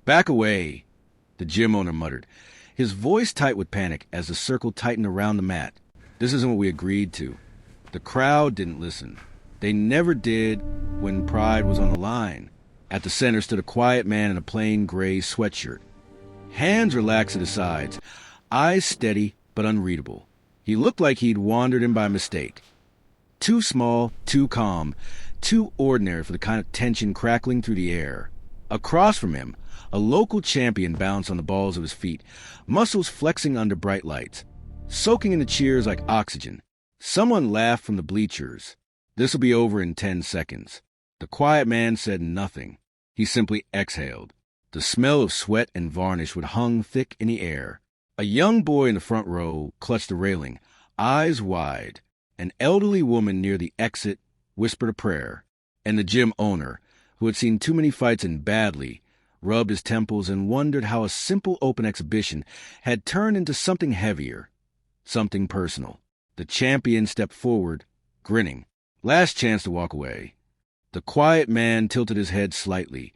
Back away, the gym owner muttered, his voice tight with panic as the circle tightened around the mat. This isn't what we agreed to. The crowd didn't listen. They never did when pride was on the line. At the center stood a quiet man in a plain gray sweatshirt. Hands relaxed at his sides, eyes steady but unreadable. He looked like he'd wandered in by mistake. Too small, too calm, too ordinary for the kind of tension crackling through the air. Across from him, a local champion bounced on the balls of his feet, muscles flexing under bright lights, soaking in the cheers like oxygen. Someone laughed from the bleachers. This'll be over in 10 seconds. The quiet man said nothing. He simply exhaled. The smell of sweat and varnish would hung thick in the air. A young boy in the front row clutched the railing, eyes wide. An elderly woman near the exit whispered a prayer, and the gym owner, who had seen too many fights and badly, rubbed his temples and wondered how a simple open exhibition had turned into something heavier, something personal. The champion stepped forward, grinning. Last chance to walk away. The quiet man tilted his head slightly,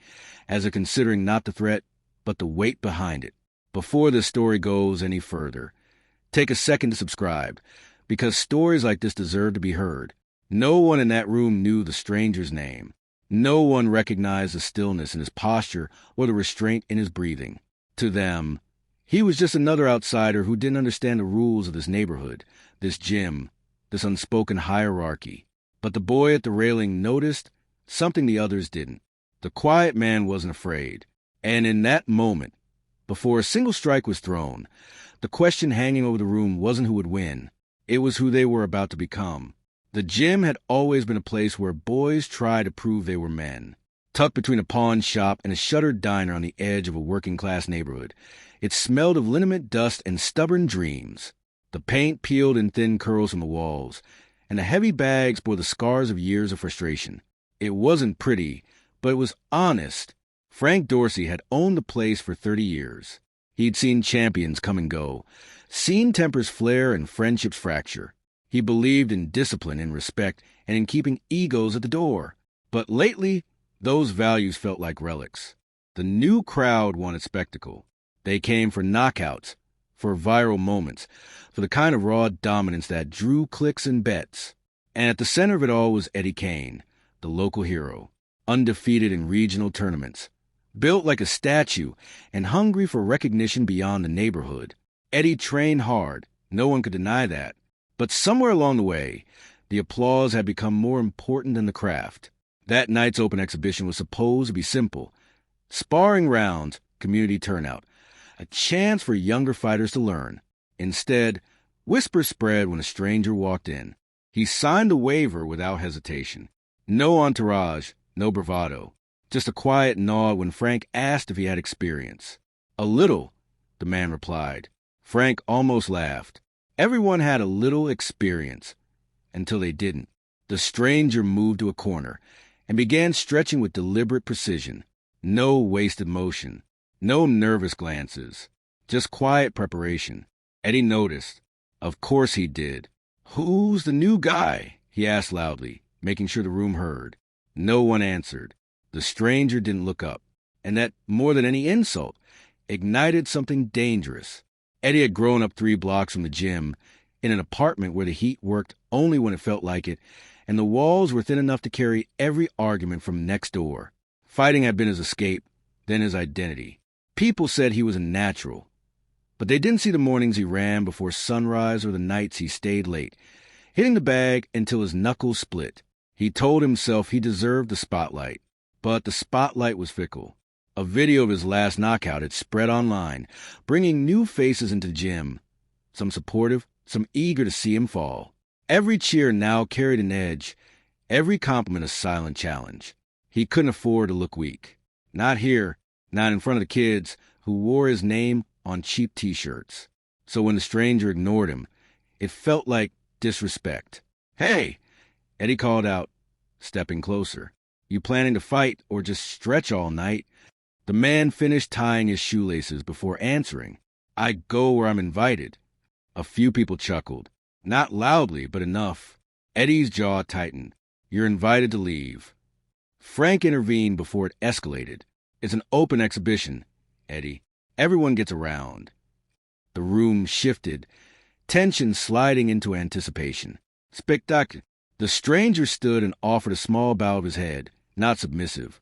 as if considering not the threat, but the weight behind it. Before this story goes any further, take a second to subscribe, because stories like this deserve to be heard. No one in that room knew the stranger's name. No one recognized the stillness in his posture or the restraint in his breathing. To them, he was just another outsider who didn't understand the rules of this neighborhood, this gym, this unspoken hierarchy. But the boy at the railing noticed something the others didn't. The quiet man wasn't afraid. And in that moment, before a single strike was thrown, the question hanging over the room wasn't who would win. It was who they were about to become. The gym had always been a place where boys tried to prove they were men. Tucked between a pawn shop and a shuttered diner on the edge of a working-class neighborhood, it smelled of liniment dust and stubborn dreams. The paint peeled in thin curls from the walls, and the heavy bags bore the scars of years of frustration. It wasn't pretty, but it was honest. Frank Dorsey had owned the place for 30 years. He'd seen champions come and go, seen tempers flare and friendships fracture. He believed in discipline and respect and in keeping egos at the door. But lately, those values felt like relics. The new crowd wanted spectacle. They came for knockouts, for viral moments, for the kind of raw dominance that drew clicks and bets. And at the center of it all was Eddie Kane, the local hero, undefeated in regional tournaments, built like a statue and hungry for recognition beyond the neighborhood. Eddie trained hard, no one could deny that. But somewhere along the way, the applause had become more important than the craft. That night's open exhibition was supposed to be simple. Sparring rounds, community turnout, a chance for younger fighters to learn. Instead, whispers spread when a stranger walked in. He signed the waiver without hesitation. No entourage, no bravado. Just a quiet nod when Frank asked if he had experience. A little, the man replied. Frank almost laughed. Everyone had a little experience, until they didn't. The stranger moved to a corner and began stretching with deliberate precision. No wasted motion, no nervous glances, just quiet preparation. Eddie noticed. Of course he did. "Who's the new guy?" he asked loudly, making sure the room heard. No one answered. The stranger didn't look up, and that, more than any insult, ignited something dangerous. Eddie had grown up 3 blocks from the gym, in an apartment where the heat worked only when it felt like it, and the walls were thin enough to carry every argument from next door. Fighting had been his escape, then his identity. People said he was a natural, but they didn't see the mornings he ran before sunrise or the nights he stayed late, hitting the bag until his knuckles split. He told himself he deserved the spotlight, but the spotlight was fickle. A video of his last knockout had spread online, bringing new faces into the gym, some supportive, some eager to see him fall. Every cheer now carried an edge, every compliment a silent challenge. He couldn't afford to look weak. Not here, not in front of the kids who wore his name on cheap T-shirts. So when the stranger ignored him, it felt like disrespect. "Hey!" Eddie called out, stepping closer. "You planning to fight or just stretch all night?" The man finished tying his shoelaces before answering. "I go where I'm invited." A few people chuckled. Not loudly, but enough. Eddie's jaw tightened. "You're invited to leave." Frank intervened before it escalated. "It's an open exhibition. Eddie. Everyone gets around. The room shifted, tension sliding into anticipation. Spectacular. The stranger stood and offered a small bow of his head, not submissive,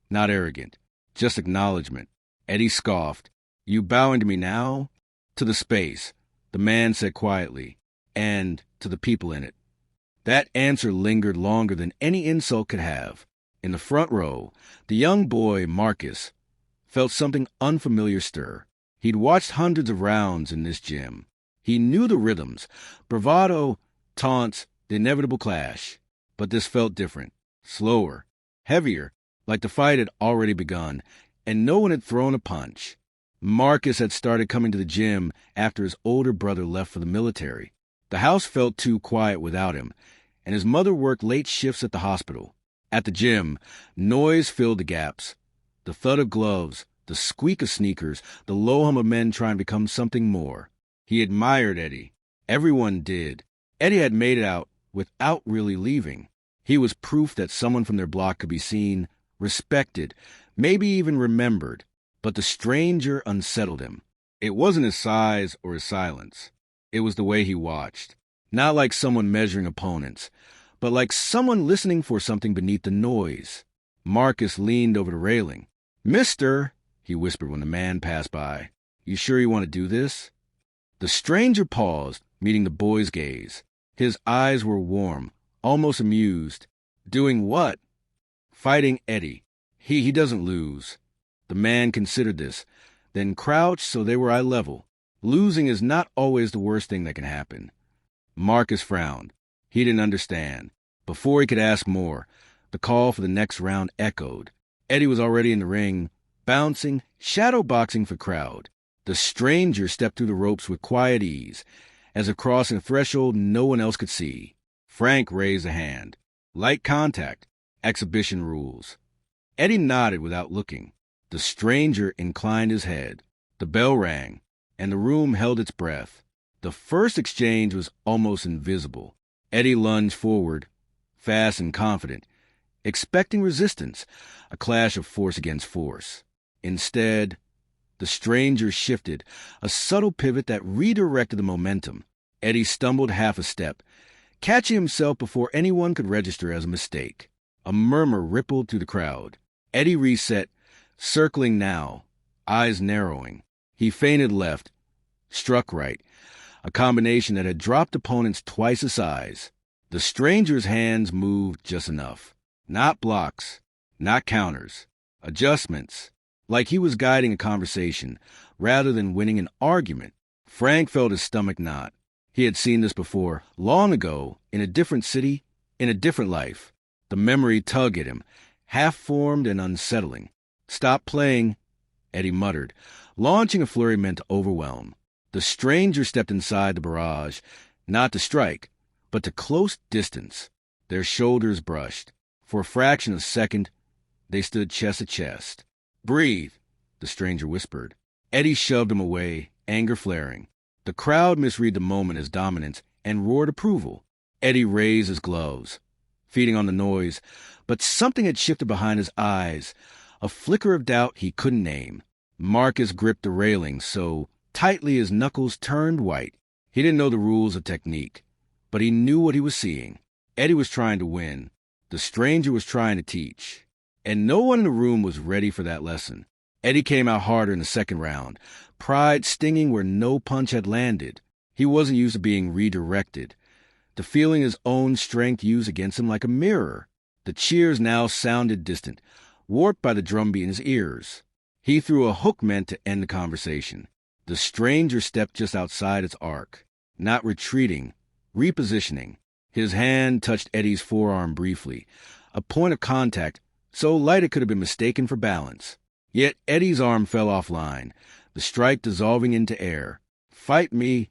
not arrogant, just acknowledgement. Eddie scoffed. You bowing to me now? To the space, the man said quietly, and to the people in it. That answer lingered longer than any insult could have. In the front row, the young boy, Marcus, felt something unfamiliar stir. He'd watched hundreds of rounds in this gym. He knew the rhythms, bravado, taunts, the inevitable clash. But this felt different, slower, heavier, like the fight had already begun, and no one had thrown a punch. Marcus had started coming to the gym after his older brother left for the military. The house felt too quiet without him, and his mother worked late shifts at the hospital. At the gym, noise filled the gaps. The thud of gloves, the squeak of sneakers, the low hum of men trying to become something more. He admired Eddie. Everyone did. Eddie had made it out without really leaving. He was proof that someone from their block could be seen, respected, maybe even remembered. But the stranger unsettled him. It wasn't his size or his silence. It was the way he watched. Not like someone measuring opponents, but like someone listening for something beneath the noise. Marcus leaned over the railing. "Mister," he whispered when the man passed by, "you sure you want to do this?" The stranger paused, meeting the boy's gaze. His eyes were warm, almost amused. "Doing what?" "Fighting Eddie. He doesn't lose." The man considered this, then crouched so they were eye level. Losing is not always the worst thing that can happen. Marcus frowned. He didn't understand. Before he could ask more, the call for the next round echoed. Eddie was already in the ring, bouncing, shadowboxing for crowd. The stranger stepped through the ropes with quiet ease, as if crossing a threshold no one else could see. Frank raised a hand. Light contact. Exhibition rules. Eddie nodded without looking. The stranger inclined his head. The bell rang, and the room held its breath. The first exchange was almost invisible. Eddie lunged forward, fast and confident, expecting resistance, a clash of force against force. Instead, the stranger shifted, a subtle pivot that redirected the momentum. Eddie stumbled half a step, catching himself before anyone could register as a mistake. A murmur rippled through the crowd. Eddie reset, circling now, eyes narrowing. He feinted left, struck right, a combination that had dropped opponents twice his size. The stranger's hands moved just enough. Not blocks, not counters, adjustments, like he was guiding a conversation rather than winning an argument. Frank felt his stomach knot. He had seen this before, long ago, in a different city, in a different life. The memory tugged at him, half-formed and unsettling. "Stop playing," Eddie muttered, launching a flurry meant to overwhelm. The stranger stepped inside the barrage, not to strike, but to close distance. Their shoulders brushed. For a fraction of a second, they stood chest to chest. "Breathe," the stranger whispered. Eddie shoved him away, anger flaring. The crowd misread the moment as dominance and roared approval. Eddie raised his gloves, feeding on the noise, but something had shifted behind his eyes, a flicker of doubt he couldn't name. Marcus gripped the railing so tightly his knuckles turned white. He didn't know the rules of technique, but he knew what he was seeing. Eddie was trying to win. The stranger was trying to teach. And no one in the room was ready for that lesson. Eddie came out harder in the second round, pride stinging where no punch had landed. He wasn't used to being redirected, to feeling his own strength used against him like a mirror. The cheers now sounded distant, warped by the drumbeat in his ears. He threw a hook meant to end the conversation. The stranger stepped just outside its arc, not retreating, repositioning. His hand touched Eddie's forearm briefly, a point of contact so light it could have been mistaken for balance. Yet Eddie's arm fell offline, the strike dissolving into air. "Fight me,"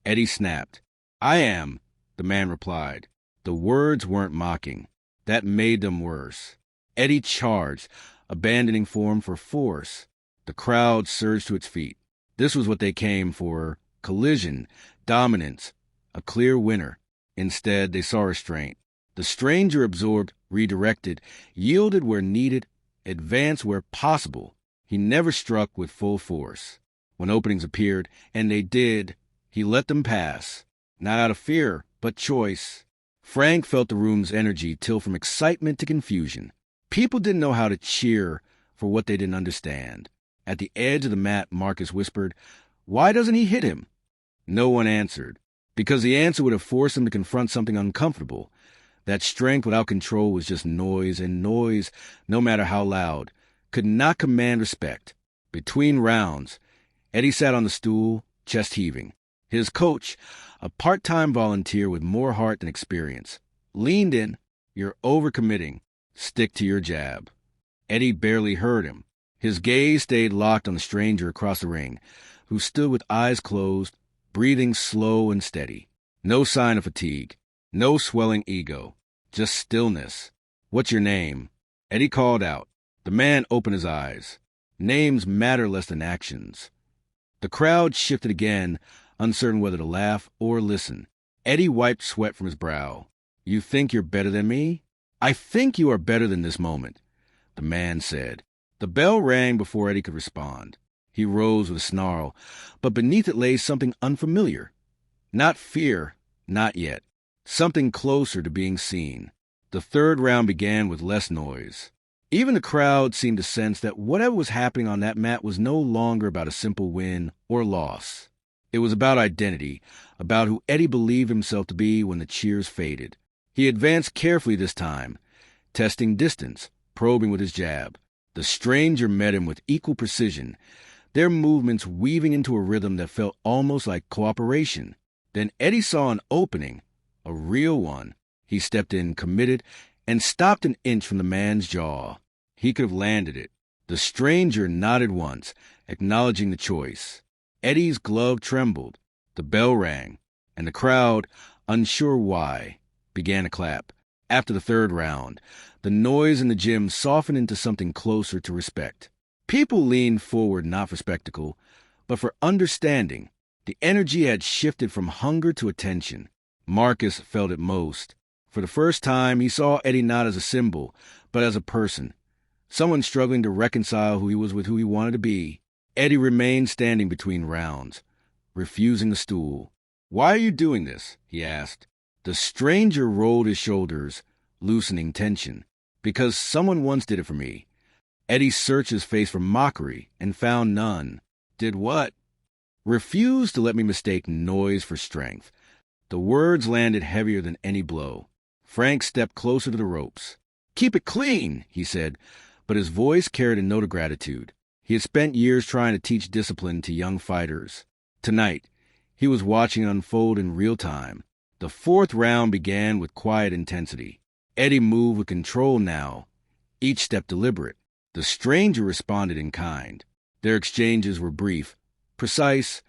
Eddie snapped. "I am," the man replied. The words weren't mocking. That made them worse. Eddie charged, abandoning form for force. The crowd surged to its feet. This was what they came for: collision, dominance, a clear winner. Instead, they saw restraint. The stranger absorbed, redirected, yielded where needed, advanced where possible. He never struck with full force. When openings appeared, and they did, he let them pass. Not out of fear, but choice. Frank felt the room's energy tilt from excitement to confusion. People didn't know how to cheer for what they didn't understand. At the edge of the mat, Marcus whispered, "Why doesn't he hit him?" No one answered, because the answer would have forced him to confront something uncomfortable. That strength without control was just noise, and noise, no matter how loud, could not command respect. Between rounds, Eddie sat on the stool, chest heaving. His coach, a part-time volunteer with more heart than experience, leaned in. "You're overcommitting. Stick to your jab." Eddie barely heard him. His gaze stayed locked on the stranger across the ring, who stood with eyes closed, breathing slow and steady. No sign of fatigue, no swelling ego, just stillness. "What's your name?" Eddie called out. The man opened his eyes. Names matter less than actions. The crowd shifted again, uncertain whether to laugh or listen. Eddie wiped sweat from his brow. "You think you're better than me?" "I think you are better than this moment," the man said. The bell rang before Eddie could respond. He rose with a snarl, but beneath it lay something unfamiliar. Not fear, not yet. Something closer to being seen. The third round began with less noise. Even the crowd seemed to sense that whatever was happening on that mat was no longer about a simple win or loss. It was about identity, about who Eddie believed himself to be when the cheers faded. He advanced carefully this time, testing distance, probing with his jab. The stranger met him with equal precision, their movements weaving into a rhythm that felt almost like cooperation. Then Eddie saw an opening, a real one. He stepped in, committed, and stopped an inch from the man's jaw. He could have landed it. The stranger nodded once, acknowledging the choice. Eddie's glove trembled. The bell rang, and the crowd, unsure why, began to clap. After the third round, the noise in the gym softened into something closer to respect. People leaned forward not for spectacle, but for understanding. The energy had shifted from hunger to attention. Marcus felt it most. For the first time, he saw Eddie not as a symbol, but as a person. Someone struggling to reconcile who he was with who he wanted to be. Eddie remained standing between rounds, refusing the stool. "Why are you doing this?" he asked. The stranger rolled his shoulders, loosening tension. "Because someone once did it for me." Eddie searched his face for mockery and found none. "Did what?" "Refused to let me mistake noise for strength." The words landed heavier than any blow. Frank stepped closer to the ropes. "Keep it clean," he said, but his voice carried a note of gratitude. He had spent years trying to teach discipline to young fighters. Tonight, he was watching it unfold in real time. The fourth round began with quiet intensity. Eddie moved with control now, each step deliberate. The stranger responded in kind. Their exchanges were brief, precise,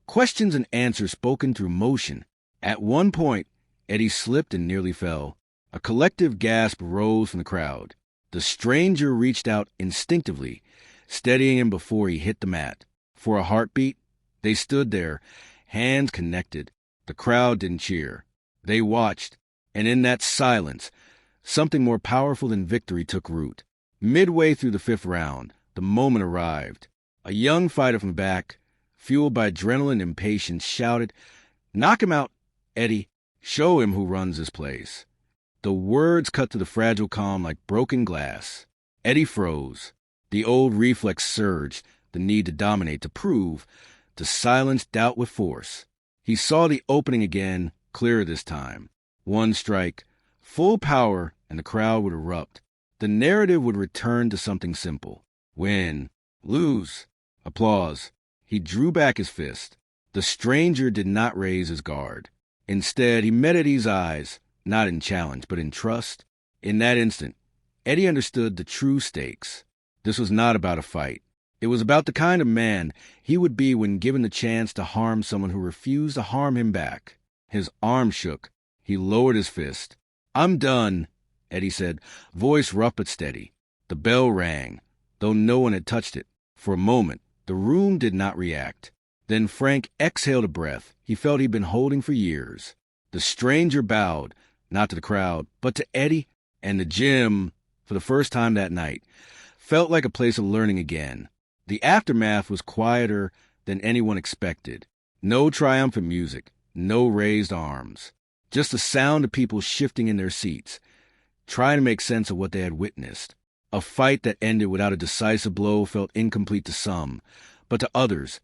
questions and answers spoken through motion. At one point, Eddie slipped and nearly fell. A collective gasp rose from the crowd. The stranger reached out instinctively, steadying him before he hit the mat. For a heartbeat, they stood there, hands connected. The crowd didn't cheer. They watched, and in that silence, something more powerful than victory took root. Midway through the fifth round, the moment arrived. A young fighter from the back, fueled by adrenaline and impatience, shouted, "Knock him out, Eddie. Show him who runs this place." The words cut to the fragile calm like broken glass. Eddie froze. The old reflex surged, the need to dominate, to prove, to silence doubt with force. He saw the opening again, clearer this time. One strike, full power, and the crowd would erupt. The narrative would return to something simple. Win, lose, applause. He drew back his fist. The stranger did not raise his guard. Instead, he met Eddie's eyes, not in challenge, but in trust. In that instant, Eddie understood the true stakes. This was not about a fight. It was about the kind of man he would be when given the chance to harm someone who refused to harm him back. His arm shook. He lowered his fist. "I'm done," Eddie said, voice rough but steady. The bell rang, though no one had touched it. For a moment, the room did not react. Then Frank exhaled a breath he felt he'd been holding for years. The stranger bowed, not to the crowd, but to Eddie, and the gym, for the first time that night, felt like a place of learning again. The aftermath was quieter than anyone expected. No triumphant music, no raised arms. Just the sound of people shifting in their seats, trying to make sense of what they had witnessed. A fight that ended without a decisive blow felt incomplete to some, but to others,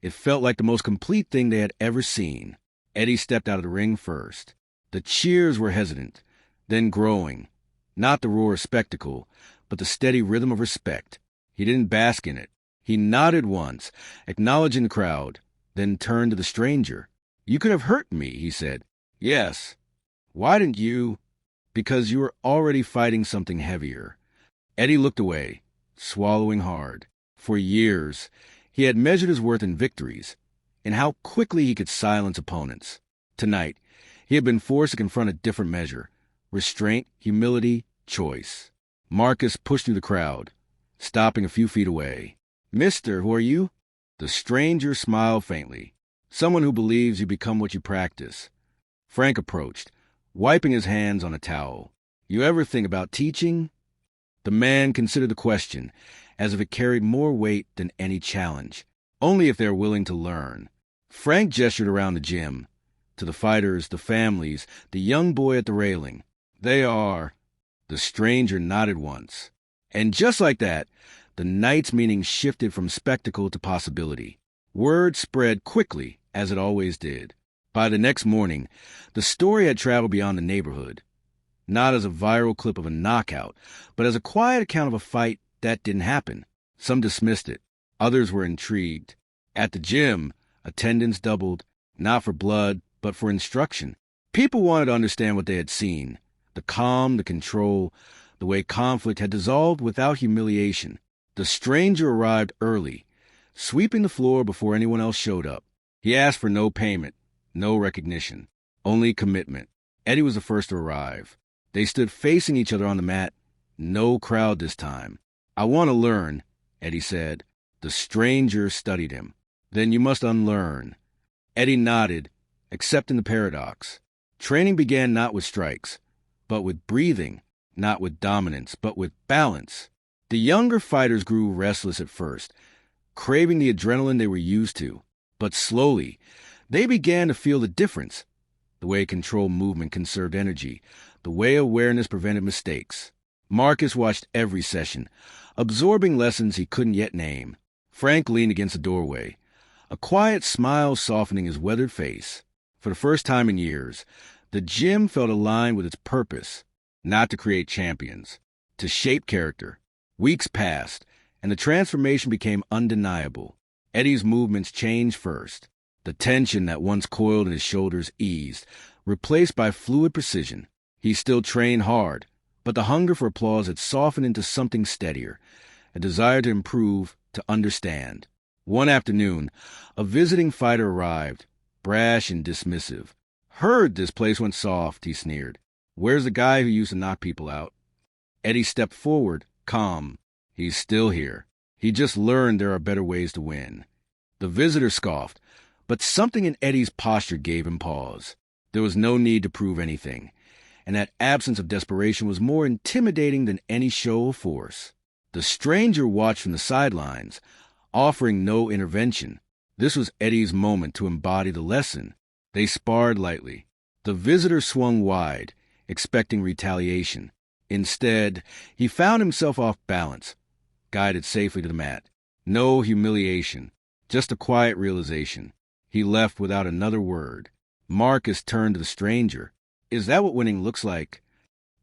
it felt like the most complete thing they had ever seen. Eddie stepped out of the ring first. The cheers were hesitant, then growing. Not the roar of spectacle, but the steady rhythm of respect. He didn't bask in it. He nodded once, acknowledging the crowd, then turned to the stranger. "You could have hurt me," he said. "Yes." "Why didn't you?" "Because you were already fighting something heavier." Eddie looked away, swallowing hard. For years, he had measured his worth in victories, and how quickly he could silence opponents. Tonight, he had been forced to confront a different measure: restraint, humility, choice. Marcus pushed through the crowd, stopping a few feet away. "Mister, who are you?" The stranger smiled faintly. "Someone who believes you become what you practice." Frank approached, wiping his hands on a towel. "You ever think about teaching?" The man considered the question, as if it carried more weight than any challenge. "Only if they're willing to learn." Frank gestured around the gym, to the fighters, the families, the young boy at the railing. "They are." The stranger nodded once. And just like that, the night's meaning shifted from spectacle to possibility. Word spread quickly, as it always did. By the next morning, the story had traveled beyond the neighborhood. Not as a viral clip of a knockout, but as a quiet account of a fight that didn't happen. Some dismissed it. Others were intrigued. At the gym, attendance doubled, not for blood, but for instruction. People wanted to understand what they had seen. The calm, the control, the way conflict had dissolved without humiliation. The stranger arrived early, sweeping the floor before anyone else showed up. He asked for no payment, no recognition, only commitment. Eddie was the first to arrive. They stood facing each other on the mat. No crowd this time. "I want to learn," Eddie said. The stranger studied him. "Then you must unlearn." Eddie nodded, accepting the paradox. Training began not with strikes, but with breathing, not with dominance, but with balance. The younger fighters grew restless at first, craving the adrenaline they were used to. But slowly, they began to feel the difference. The way controlled movement conserved energy, the way awareness prevented mistakes. Marcus watched every session, absorbing lessons he couldn't yet name. Frank leaned against the doorway, a quiet smile softening his weathered face. For the first time in years, the gym felt aligned with its purpose, not to create champions, to shape character. Weeks passed, and the transformation became undeniable. Eddie's movements changed first. The tension that once coiled in his shoulders eased, replaced by fluid precision. He still trained hard, but the hunger for applause had softened into something steadier, a desire to improve, to understand. One afternoon, a visiting fighter arrived, brash and dismissive. "Heard this place went soft," he sneered. "Where's the guy who used to knock people out?" Eddie stepped forward, calm. "He's still here. He just learned there are better ways to win." The visitor scoffed, but something in Eddie's posture gave him pause. There was no need to prove anything, and that absence of desperation was more intimidating than any show of force. The stranger watched from the sidelines, offering no intervention. This was Eddie's moment to embody the lesson. They sparred lightly. The visitor swung wide, expecting retaliation. Instead, he found himself off balance, guided safely to the mat. No humiliation, just a quiet realization. He left without another word. Marcus turned to the stranger. "Is that what winning looks like?"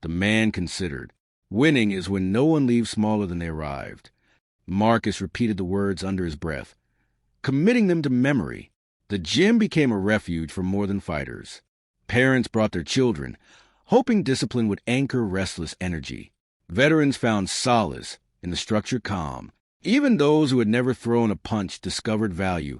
The man considered. "Winning is when no one leaves smaller than they arrived." Marcus repeated the words under his breath, committing them to memory. The gym became a refuge for more than fighters. Parents brought their children, hoping discipline would anchor restless energy. Veterans found solace in the structured calm. Even those who had never thrown a punch discovered value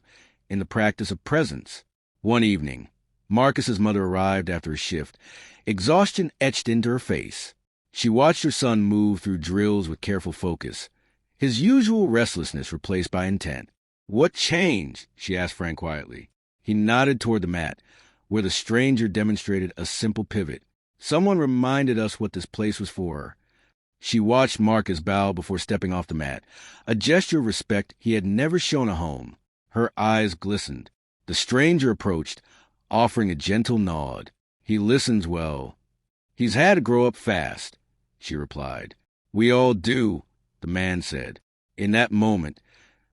in the practice of presence. One evening, Marcus's mother arrived after a shift, exhaustion etched into her face. She watched her son move through drills with careful focus, his usual restlessness replaced by intent. "What changed?" she asked Frank quietly. He nodded toward the mat, where the stranger demonstrated a simple pivot. "Someone reminded us what this place was for." She watched Marcus bow before stepping off the mat, a gesture of respect he had never shown at home. Her eyes glistened. The stranger approached, offering a gentle nod. He listens well. He's had to grow up fast, she replied. We all do, the man said. In that moment,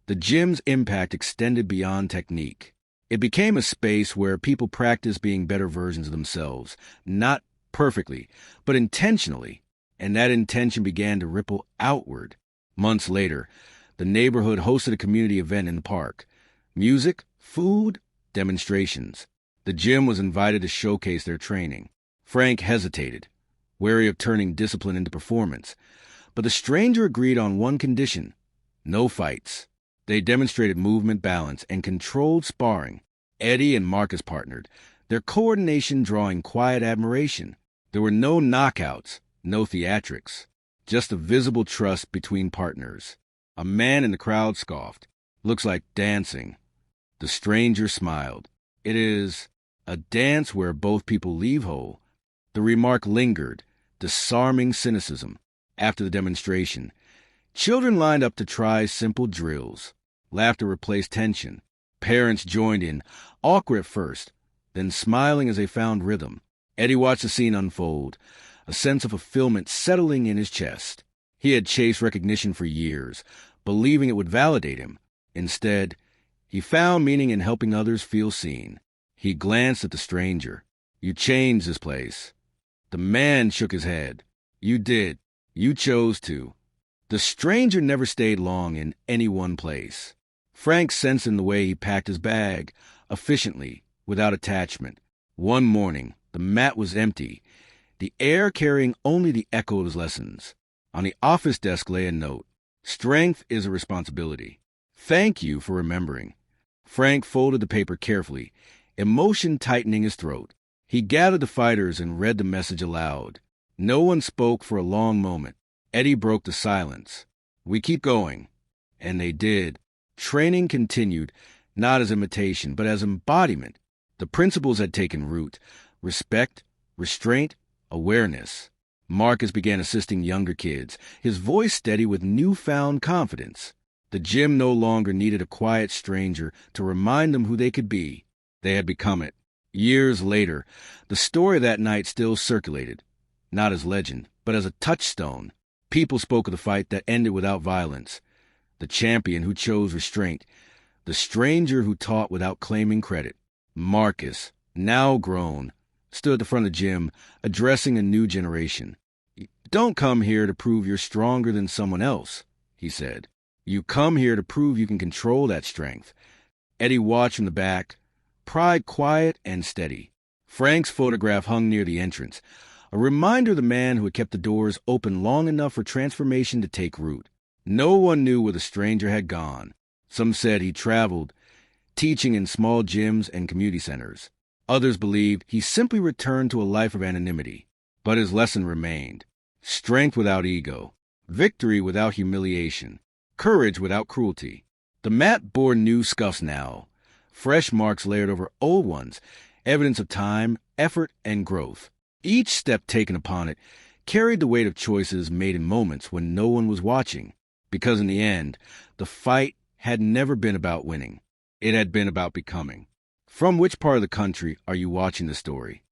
the gym's impact extended beyond technique. It became a space where people practiced being better versions of themselves, not perfectly, but intentionally, and that intention began to ripple outward. Months later, the neighborhood hosted a community event in the park. Music, food, demonstrations. The gym was invited to showcase their training. Frank hesitated, wary of turning discipline into performance. But the stranger agreed on one condition: no fights. They demonstrated movement, balance, and controlled sparring. Eddie and Marcus partnered, their coordination drawing quiet admiration. There were no knockouts, no theatrics, just a visible trust between partners. A man in the crowd scoffed. Looks like dancing. The stranger smiled. It is a dance where both people leave whole. The remark lingered, disarming cynicism. After the demonstration, children lined up to try simple drills. Laughter replaced tension. Parents joined in, awkward at first, then smiling as they found rhythm. Eddie watched the scene unfold, a sense of fulfillment settling in his chest. He had chased recognition for years, believing it would validate him. Instead, he found meaning in helping others feel seen. He glanced at the stranger. You changed this place. The man shook his head. You did. You chose to. The stranger never stayed long in any one place. Frank sensed in the way he packed his bag, efficiently, without attachment. One morning, the mat was empty, the air carrying only the echo of his lessons. On the office desk lay a note. Strength is a responsibility. Thank you for remembering. Frank folded the paper carefully, emotion tightening his throat. He gathered the fighters and read the message aloud. No one spoke for a long moment. Eddie broke the silence. We keep going. And they did. Training continued, not as imitation, but as embodiment. The principles had taken root. Respect, restraint, awareness. Marcus began assisting younger kids, his voice steady with newfound confidence. The gym no longer needed a quiet stranger to remind them who they could be. They had become it. Years later, the story of that night still circulated, not as legend, but as a touchstone. People spoke of the fight that ended without violence, the champion who chose restraint, the stranger who taught without claiming credit. Marcus, now grown, stood at the front of the gym, addressing a new generation. Don't come here to prove you're stronger than someone else, he said. You come here to prove you can control that strength. Eddie watched from the back, pride quiet and steady. Frank's photograph hung near the entrance, a reminder of the man who had kept the doors open long enough for transformation to take root. No one knew where the stranger had gone. Some said he traveled, teaching in small gyms and community centers. Others believed he simply returned to a life of anonymity. But his lesson remained. Strength without ego, victory without humiliation, courage without cruelty. The mat bore new scuffs now, fresh marks layered over old ones, evidence of time, effort, and growth. Each step taken upon it carried the weight of choices made in moments when no one was watching, because in the end, the fight had never been about winning. It had been about becoming. From which part of the country are you watching the story?